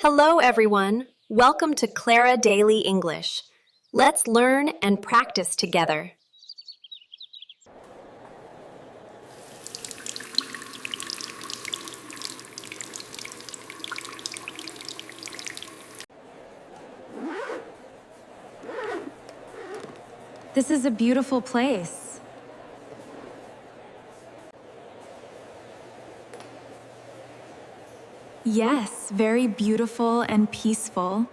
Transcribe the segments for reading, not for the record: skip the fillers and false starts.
Hello, everyone. Welcome to Clara Daily English. Let's learn and practice together. This is a beautiful place. Yes, very beautiful and peaceful.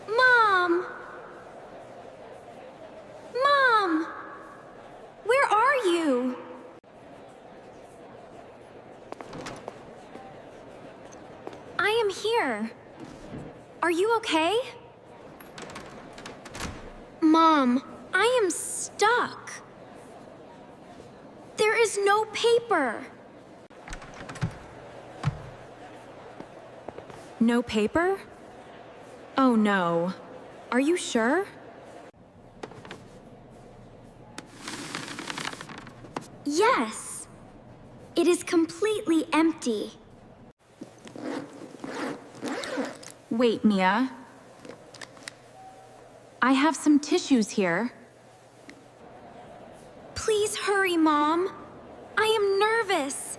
Mom! Mom! Where are you? I am here. Are you okay? Mom, I am stuck. There is no paper. No paper? Oh no. Are you sure? Yes. It is completely empty. Wait, Mia. I have some tissues here. Please hurry, Mom. I am nervous.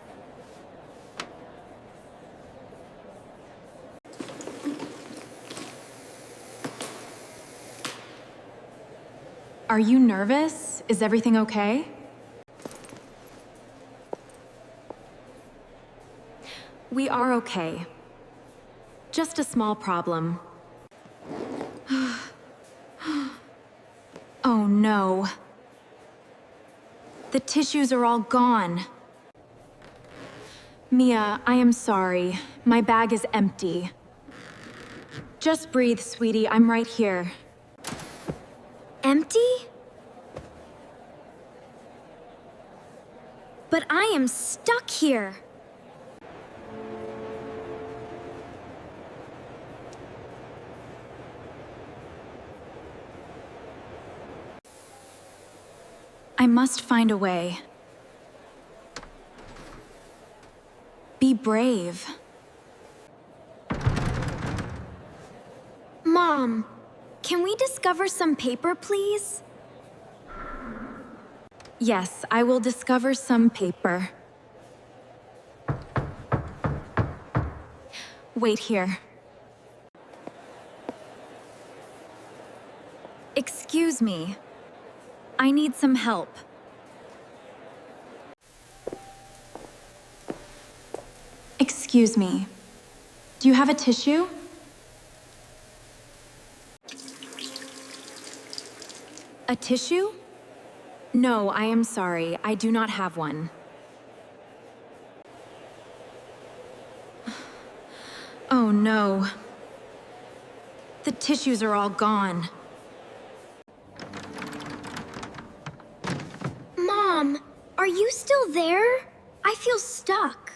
Are you nervous? Is everything okay? We are okay. Just a small problem. Oh no. The tissues are all gone. Mia, I am sorry. My bag is empty. Just breathe, sweetie. I'm right here. Empty? But I am stuck here. I must find a way. Be brave. Mom, can we discover some paper, please? Yes, I will discover some paper. Wait here. Excuse me. I need some help. Excuse me. Do you have a tissue? A tissue? No, I am sorry. I do not have one. Oh no. The tissues are all gone. Mom, are you still there? I feel stuck.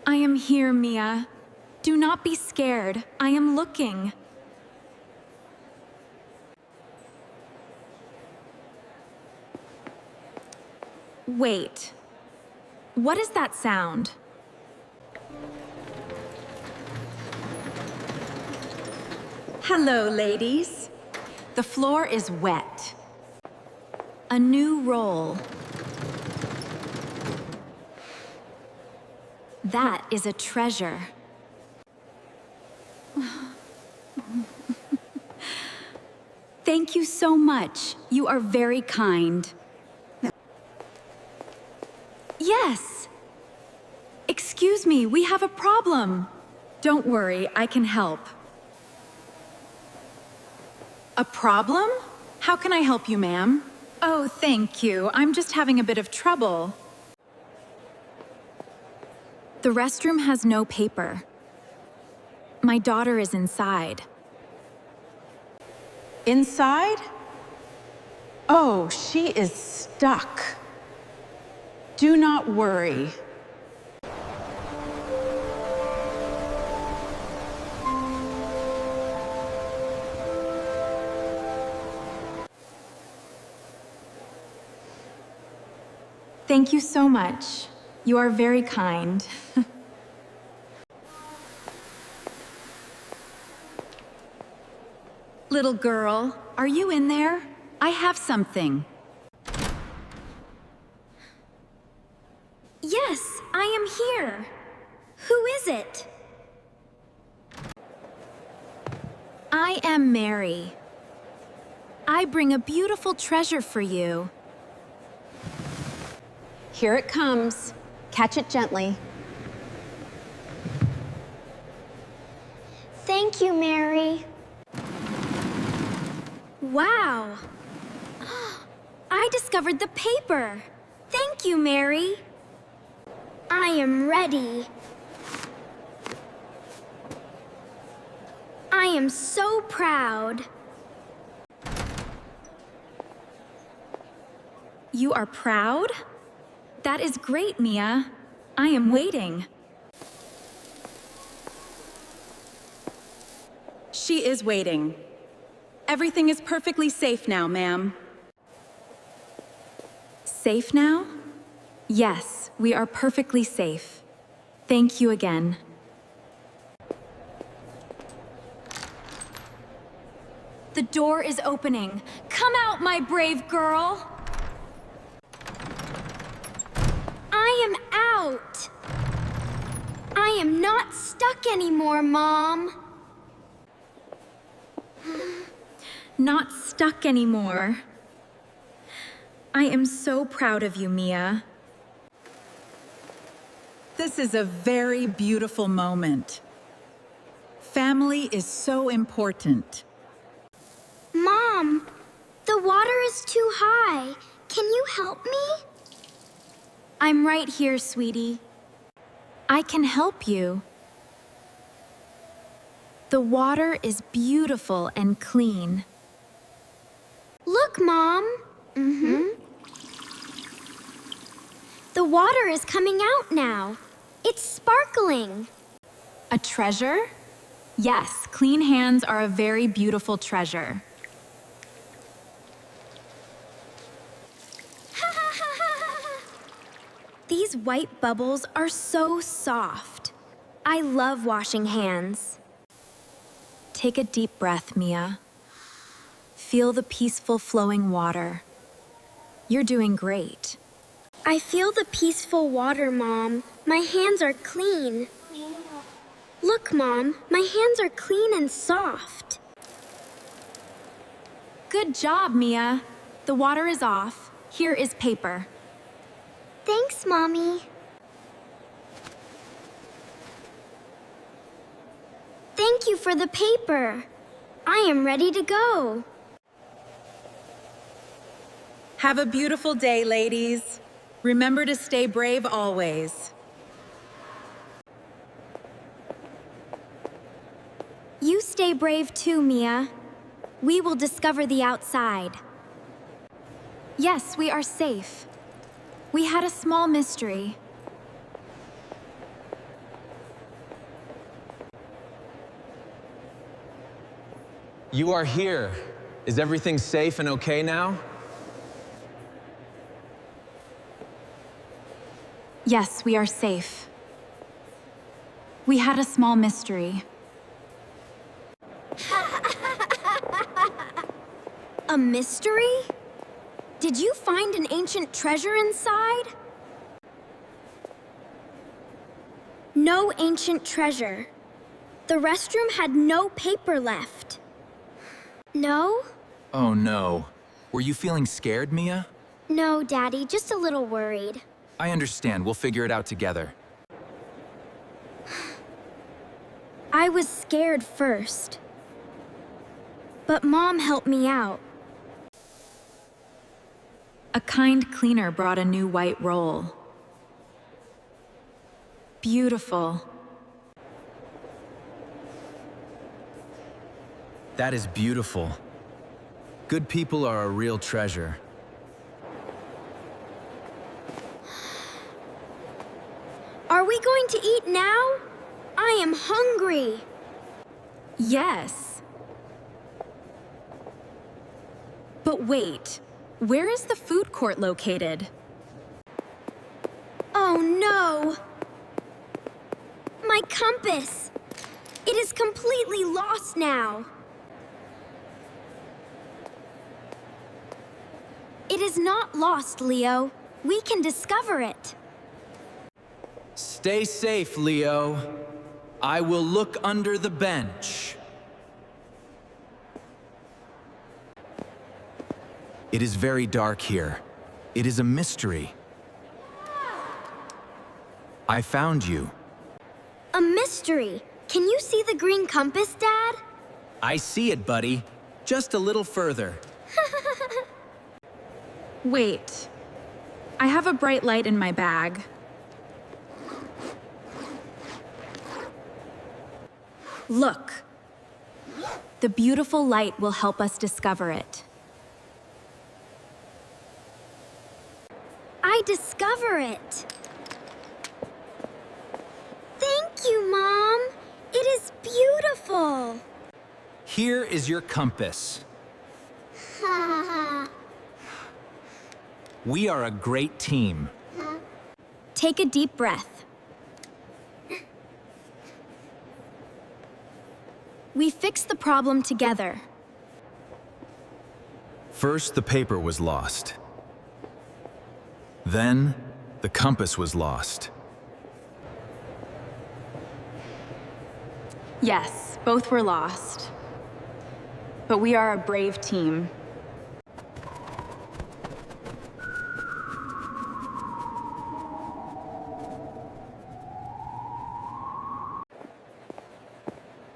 I am here, Mia. Do not be scared. I am looking. Wait. What is that sound? Hello, ladies. The floor is wet. A new roll. That is a treasure. Thank you so much. You are very kind. Yes. Excuse me, we have a problem. Don't worry, I can help. A problem? How can I help you, ma'am? Oh, thank you. I'm just having a bit of trouble. The restroom has no paper. My daughter is inside. Inside? Oh, she is stuck. Do not worry. Thank you so much. You are very kind. Little girl, are you in there? I have something. Yes, I am here. Who is it? I am Mary. I bring a beautiful treasure for you. Here it comes. Catch it gently. Thank you, Mary. Wow. I discovered the paper. Thank you, Mary. I am ready. I am so proud. You are proud? That is great, Mia. I am waiting. She is waiting. Everything is perfectly safe now, ma'am. Safe now? Yes, we are perfectly safe. Thank you again. The door is opening. Come out, my brave girl! I am out. I am not stuck anymore, Mom. Not stuck anymore. I am so proud of you, Mia. This is a very beautiful moment. Family is so important. Mom, the water is too high. Can you help me? I'm right here, sweetie. I can help you. The water is beautiful and clean. Look, Mom. The water is coming out now. It's sparkling. A treasure? Yes, clean hands are a very beautiful treasure. These white bubbles are so soft. I love washing hands. Take a deep breath, Mia. Feel the peaceful flowing water. You're doing great. I feel the peaceful water, Mom. My hands are clean. Look, Mom, my hands are clean and soft. Good job, Mia. The water is off. Here is paper. Thanks, Mommy. Thank you for the paper. I am ready to go. Have a beautiful day, ladies. Remember to stay brave always. You stay brave too, Mia. We will discover the outside. Yes, we are safe. We had a small mystery. You are here. Is everything safe and okay now? Yes, we are safe. We had a small mystery. A mystery? Did you find an ancient treasure inside? No ancient treasure. The restroom had no paper left. No? Oh no. Were you feeling scared, Mia? No, Daddy, just a little worried. I understand. We'll figure it out together. I was scared first. But Mom helped me out. A kind cleaner brought a new white roll. Beautiful. That is beautiful. Good people are a real treasure. Are we going to eat now? I am hungry. Yes. But wait, where is the food court located? Oh no! My compass! It is completely lost now. It is not lost, Leo. We can discover it. Stay safe, Leo. I will look under the bench. It is very dark here. It is a mystery. I found you. A mystery. Can you see the green compass, Dad? I see it, buddy. Just a little further. Wait. I have a bright light in my bag. Look. The beautiful light will help us discover it. I discover it. Thank you, Mom. It is beautiful. Here is your compass. We are a great team. Take a deep breath. We fixed the problem together. First, the paper was lost. Then, the compass was lost. Yes, both were lost. But we are a brave team.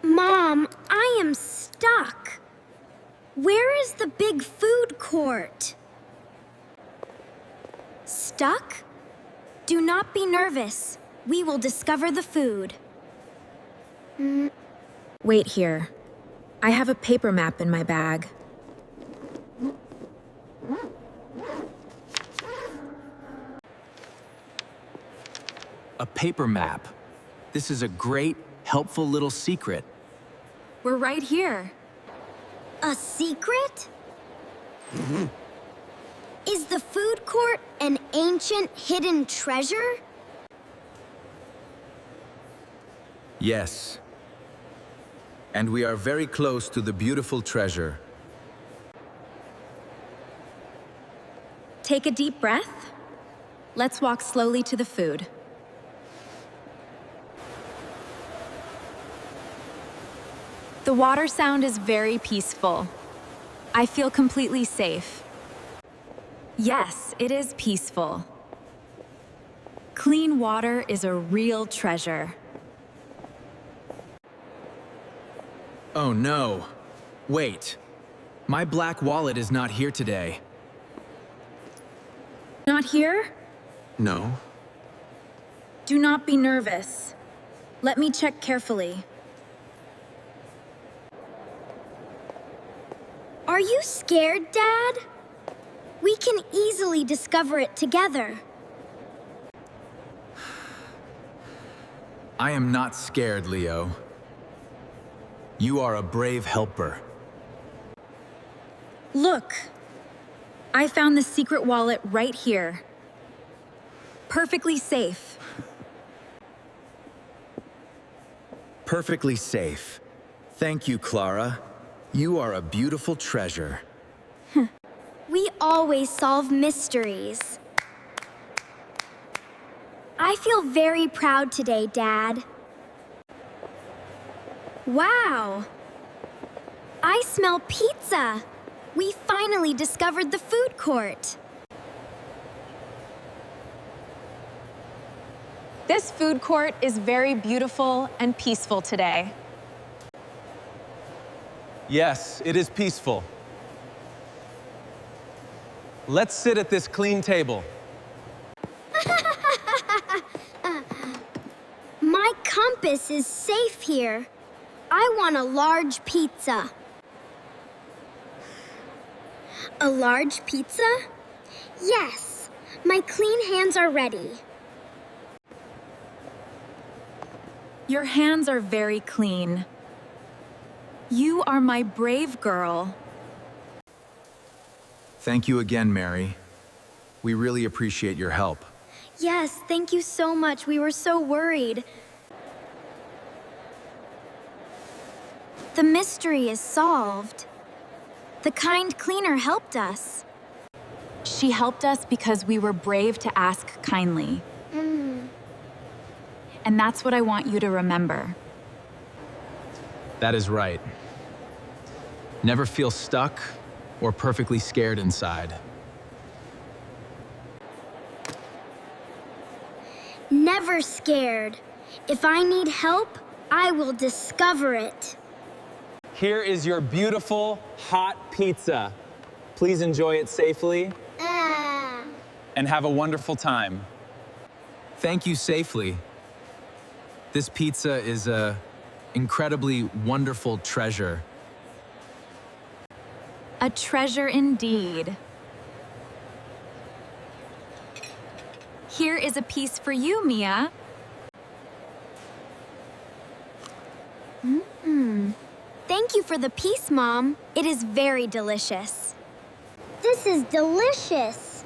Mom, I am stuck. Where is the big food court? Stuck? Do not be nervous. We will discover the food. Wait here. I have a paper map in my bag. A paper map. This is a great, helpful little secret. We're right here. A secret? Is the food court an ancient hidden treasure? Yes. And we are very close to the beautiful treasure. Take a deep breath. Let's walk slowly to the food. The water sound is very peaceful. I feel completely safe. Yes, it is peaceful. Clean water is a real treasure. Oh no. Wait. My black wallet is not here today. Not here? No. Do not be nervous. Let me check carefully. Are you scared, Dad? We can easily discover it together. I am not scared, Leo. You are a brave helper. Look, I found the secret wallet right here. Perfectly safe. Perfectly safe. Thank you, Clara. You are a beautiful treasure. We always solve mysteries. I feel very proud today, Dad. Wow! I smell pizza! We finally discovered the food court. This food court is very beautiful and peaceful today. Yes, it is peaceful. Let's sit at this clean table. My compass is safe here. I want a large pizza. A large pizza? Yes. My clean hands are ready. Your hands are very clean. You are my brave girl. Thank you again, Mary. We really appreciate your help. Yes, thank you so much. We were so worried. The mystery is solved. The kind cleaner helped us. She helped us because we were brave to ask kindly. And that's what I want you to remember. That is right. Never feel stuck or perfectly scared inside. Never scared. If I need help, I will discover it. Here is your beautiful, hot pizza. Please enjoy it safely and have a wonderful time. Thank you safely. This pizza is a incredibly wonderful treasure. A treasure indeed. Here is a piece for you, Mia. Thank you for the piece, Mom. It is very delicious. This is delicious.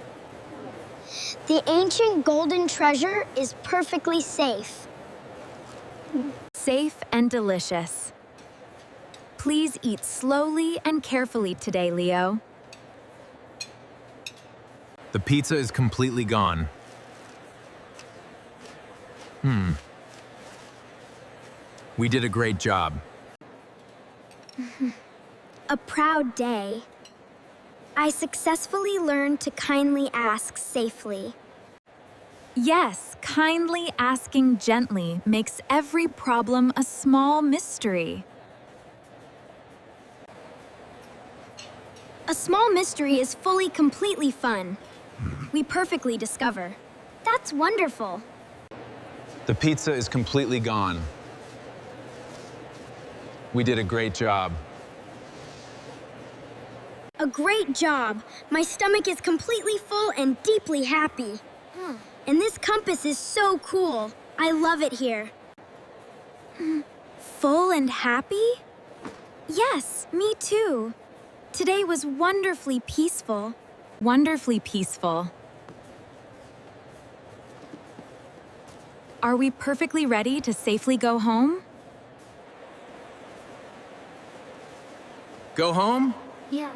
The ancient golden treasure is perfectly safe. Safe and delicious. Please eat slowly and carefully today, Leo. The pizza is completely gone. We did a great job. A proud day. I successfully learned to kindly ask safely. Yes, kindly asking gently makes every problem a small mystery. A small mystery is fully, completely fun. We perfectly discover. That's wonderful. The pizza is completely gone. We did a great job. A great job. My stomach is completely full and deeply happy. And this compass is so cool. I love it here. Full and happy? Yes, me too. Today was wonderfully peaceful. Wonderfully peaceful. Are we perfectly ready to safely go home? Go home? Yeah.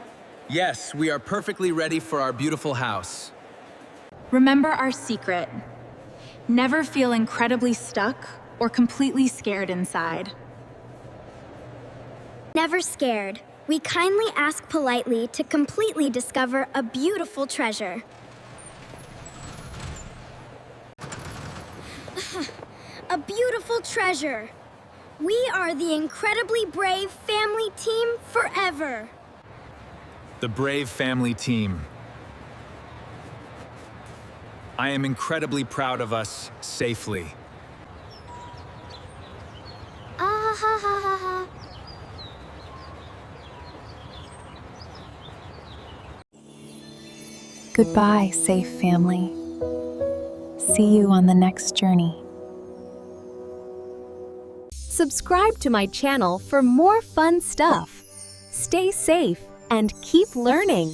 Yes, we are perfectly ready for our beautiful house. Remember our secret. Never feel incredibly stuck or completely scared inside. Never scared. We kindly ask politely to completely discover a beautiful treasure. A beautiful treasure. We are the incredibly brave family team forever. The brave family team. I am incredibly proud of us safely. Ah ha ha ha ha. Goodbye, safe family. See you on the next journey. Subscribe to my channel for more fun stuff. Stay safe and keep learning.